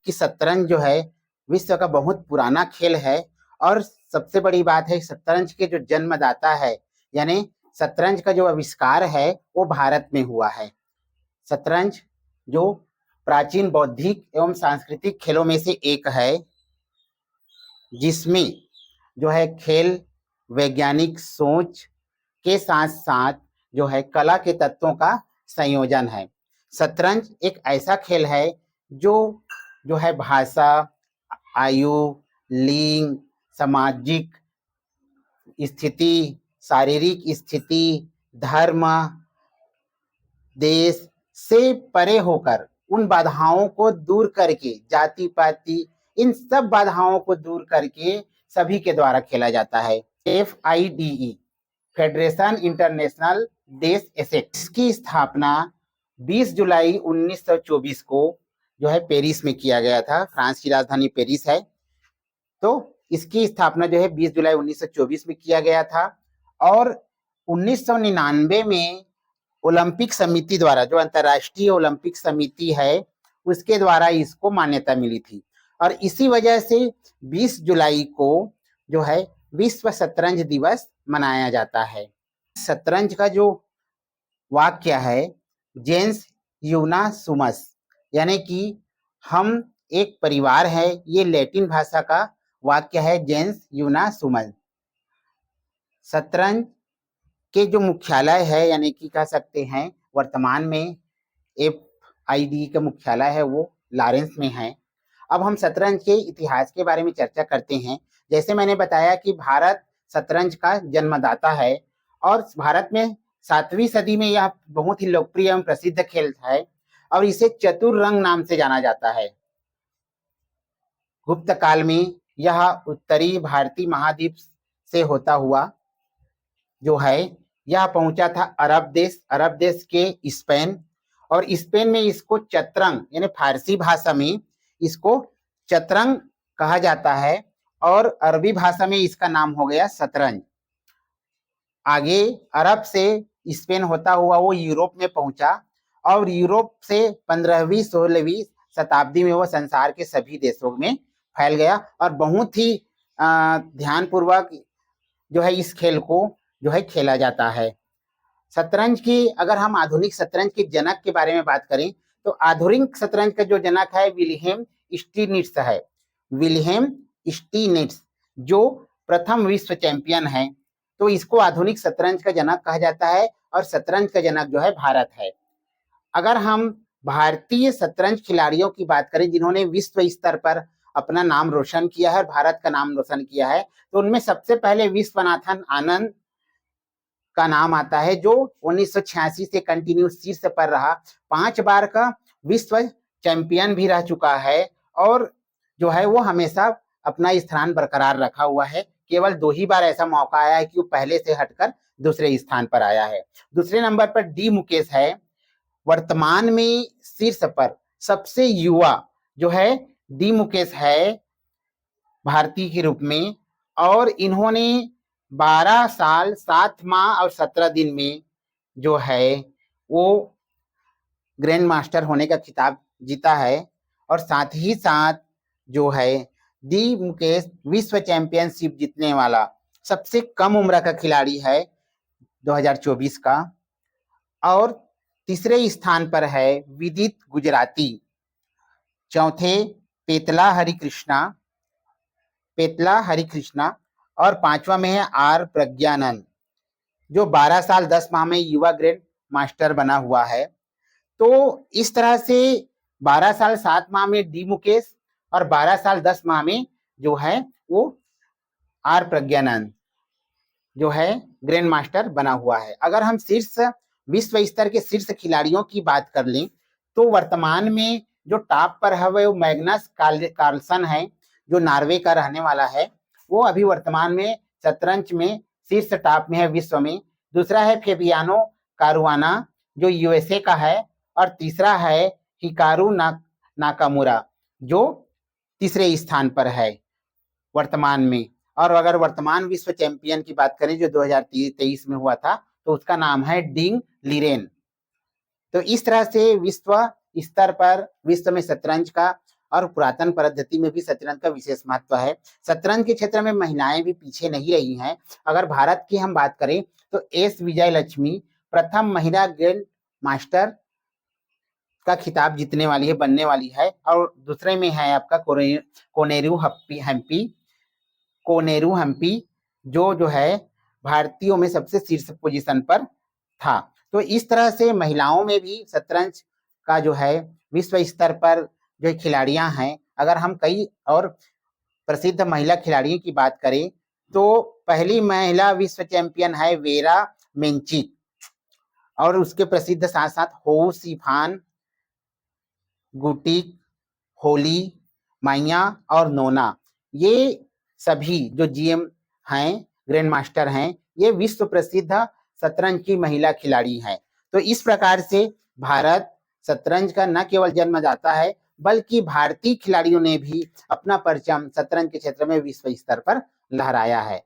कि शतरंज जो है विश्व का बहुत पुराना खेल है। और सबसे बड़ी बात है, शतरंज के जो जन्मदाता है, यानी शतरंज का जो आविष्कार है वो भारत में हुआ है। शतरंज जो प्राचीन बौद्धिक एवं सांस्कृतिक खेलों में से एक है, जिसमें जो है खेल वैज्ञानिक सोच के साथ साथ जो है कला के तत्वों का संयोजन है। शतरंज एक ऐसा खेल है जो है भाषा, आयु, लिंग, सामाजिक स्थिति, शारीरिक स्थिति, धर्म, देश से परे होकर उन बाधाओं को दूर करके, जाति पाति इन सब बाधाओं को दूर करके सभी के द्वारा खेला जाता है। FIDE फेडरेशन इंटरनेशनल डेस एसेक्स की स्थापना 20 जुलाई 1924 को जो है पेरिस में किया गया था। फ्रांस की राजधानी पेरिस है, तो इसकी स्थापना जो है 20 जुलाई 1924 में किया गया था। और 1999 में ओलंपिक समिति द्वारा, जो अंतर्राष्ट्रीय ओलंपिक समिति है, उसके द्वारा इसको मान्यता मिली थी। और इसी वजह से 20 जुलाई को जो है विश्व शतरंज दिवस मनाया जाता है। शतरंज का जो वाक्य है जेन्स यूनासुमस, यानी कि हम एक परिवार है, ये लैटिन भाषा का वाक्य है जेन्स यूनासुमस। शतरंज के जो मुख्यालय है, यानी कि कह सकते हैं वर्तमान में FIDE का मुख्यालय है वो लॉरेंस में है। अब हम शतरंज के इतिहास के बारे में चर्चा करते हैं। जैसे मैंने बताया कि भारत शतरंज का जन्मदाता है और भारत में 7वीं सदी में यह बहुत ही लोकप्रिय एवं प्रसिद्ध खेल है और इसे चतुरंग नाम से जाना जाता है। गुप्त काल में यह उत्तरी भारतीय महाद्वीप से होता हुआ जो है यह पहुंचा था अरब देश के स्पेन, और स्पेन में इसको चतरंग यानी फारसी भाषा में इसको चतरंग कहा जाता है और अरबी भाषा में इसका नाम हो गया शतरंज। आगे अरब से स्पेन होता हुआ वो यूरोप में पहुंचा और यूरोप से 15वीं 16वीं शताब्दी में वो संसार के सभी देशों में फैल गया और बहुत ही ध्यानपूर्वक जो है इस खेल को जो है खेला जाता है। शतरंज की अगर हम आधुनिक शतरंज के जनक के बारे में बात करें तो आधुनिक शतरंज का जो जनक है विल्हेम स्टीनिट्ज है। विल्हेम स्टीनिट्ज जो प्रथम विश्व चैंपियन है, तो इसको आधुनिक शतरंज का जनक कहा जाता है और शतरंज का जनक जो है भारत है। अगर हम भारतीय शतरंज खिलाड़ियों की बात करें जिन्होंने विश्व स्तर पर अपना नाम रोशन किया है, भारत का नाम रोशन किया है, तो उनमें सबसे पहले विश्वनाथन आनंद का नाम आता है, जो 1986 से कंटिन्यू शीर्ष पर रहा, 5 बार का विश्व चैंपियन भी रह चुका है और जो है वो हमेशा अपना स्थान बरकरार रखा हुआ है। केवल 2 ही बार ऐसा मौका आया है कि वो पहले से हटकर दूसरे स्थान पर आया है। दूसरे नंबर पर डी मुकेश है, वर्तमान में शीर्ष पर सबसे युवा जो है डी मुकेश है भारतीय के रूप में, और इन्होंने 12 साल 7 माह और 17 दिन में जो है वो ग्रैंड मास्टर होने का खिताब जीता है। और साथ ही साथ जो है डी मुकेश विश्व चैंपियनशिप जीतने वाला सबसे कम उम्र का खिलाड़ी है 2024 का। और तीसरे स्थान पर है विदित गुजराती, चौथे पेतला हरिकृष्णा और 5वां में है आर प्रज्ञानंद जो 12 साल 10 माह में युवा ग्रैंड मास्टर बना हुआ है। तो इस तरह से 12 साल 7 माह में डी मुकेश और 12 साल 10 माह में जो है वो आर प्रज्ञानंद जो है ग्रैंड मास्टर बना हुआ है। अगर हम विश्व स्तर के शीर्ष खिलाड़ियों की बात कर लें तो वर्तमान में जो टॉप पर है वो मैग्नस कार्लसन है, जो नॉर्वे का रहने वाला है। वो अभी वर्तमान में शतरंज में शीर्ष टॉप में है विश्व में। दूसरा है फेबियानो कारुआना जो USA का है, और तीसरा है हिकारू नाकामुरा जो तीसरे स्थान पर है वर्तमान में। और अगर वर्तमान विश्व चैंपियन की बात करें जो 2023 में हुआ था तो उसका नाम है डिंग लीरेन। तो इस तरह से विश्व स्तर पर विश्व में शतरंज का और पुरातन पद्धति में भी शतरंज का विशेष महत्व है। शतरंज के क्षेत्र में महिलाएं भी पीछे नहीं रही हैं। अगर भारत की हम बात करें तो एस विजय लक्ष्मी प्रथम महिला ग्रैंड मास्टर का खिताब जीतने वाली है, बनने वाली है। और दूसरे में है आपका कोनेरू हम्पी जो है भारतीयों में सबसे शीर्ष पोजीशन पर था। तो इस तरह से महिलाओं में भी शतरंज का जो है विश्व स्तर पर जो खिलाड़ियां हैं, अगर हम कई और प्रसिद्ध महिला खिलाड़ियों की बात करें तो पहली महिला विश्व चैंपियन है वेरा मेंचिक, और उसके प्रसिद्ध साथ साथ हो सिफान, गुटिक, होली, माइया और नोना, ये सभी जो जीएम हैं, ग्रैंड मास्टर हैं, ये विश्व प्रसिद्ध शतरंज की महिला खिलाड़ी हैं। तो इस प्रकार से भारत शतरंज का न केवल जन्मदाता है, बल्कि भारतीय खिलाड़ियों ने भी अपना परचम शतरंज के क्षेत्र में विश्व स्तर पर लहराया है।